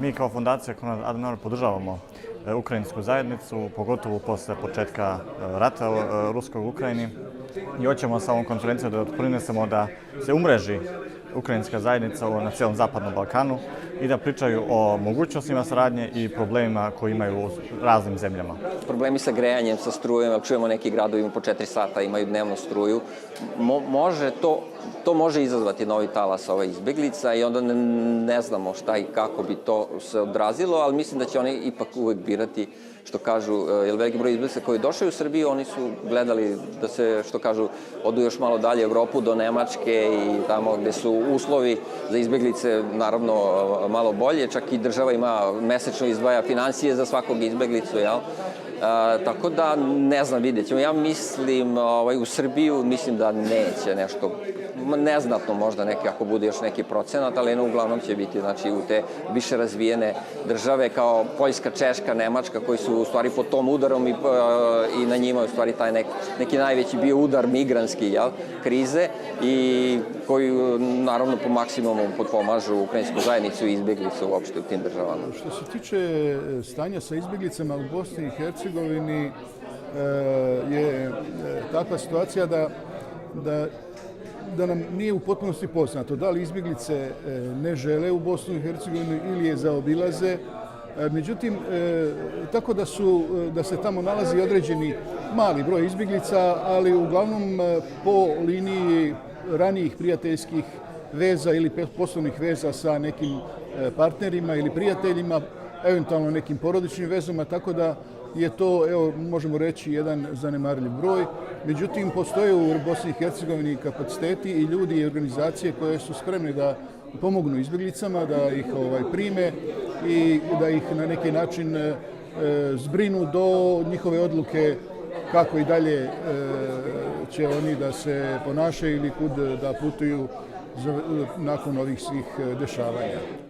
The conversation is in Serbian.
Mi kao fondacija Konrad Adenauer podržavamo ukrajinsku zajednicu, pogotovo posle početka rata ruskog u Ukrajini. I hoćemo sa ovom konferencijom da doprinesemo da se umreži ukrajinska zajednica na cijelom Zapadnom Balkanu i da pričaju o mogućnostima saradnje i problemima koji imaju u raznim zemljama. Problemi sa grejanjem, sa strujom, čujemo neki gradovi po 4 sata imaju dnevnu struju. To može izazvati novi talas izbeglica i onda ne znamo šta i kako bi to se odrazilo, ali mislim da će oni ipak uvek birati, što kažu, jer veliki broj izbeglica koji došli u Srbiju, oni su gledali da se, što kažu, odu još malo dalje u Evropu, do Nemačke i tamo gde su uslovi za izbeglice naravno malo bolje, čak i država ima mesečno izdvaja financije za svakog izbeglicu, jel? Tako da, ne znam, vidjet ćemo. Ja mislim, u Srbiju mislim da neće nešto, neznatno možda neki, ako bude još neki procenat, ali uglavnom će biti, znači, u te više razvijene države kao Poljska, Češka, Nemačka, koji su u stvari pod tom udarom i na njima je u stvari taj neki najveći bio udar migranski, jel, krize i koji naravno po maksimumu potpomažu ukrajinsku zajednicu i izbjeglice uopšte u tim državama. Što se tiče stanja sa izbjeglicama u Bosni i Hercegovini, je takva situacija da nam nije u potpunosti poznato da li izbjeglice ne žele u Bosnu i Hercegovinu ili je zaobilaze. Međutim, tako da se tamo nalazi određeni mali broj izbjeglica, ali uglavnom po liniji ranijih prijateljskih veza ili poslovnih veza sa nekim partnerima ili prijateljima, eventualno nekim porodičnim vezama, tako da je to, evo, možemo reći, jedan zanemarljiv broj. Međutim, postoje u Bosni i Hercegovini kapaciteti i ljudi i organizacije koje su spremne da pomognu izbjeglicama, da ih prime i da ih na neki način zbrinu do njihove odluke kako i dalje će oni da se ponašaju ili kud da putuju nakon ovih svih dešavanja.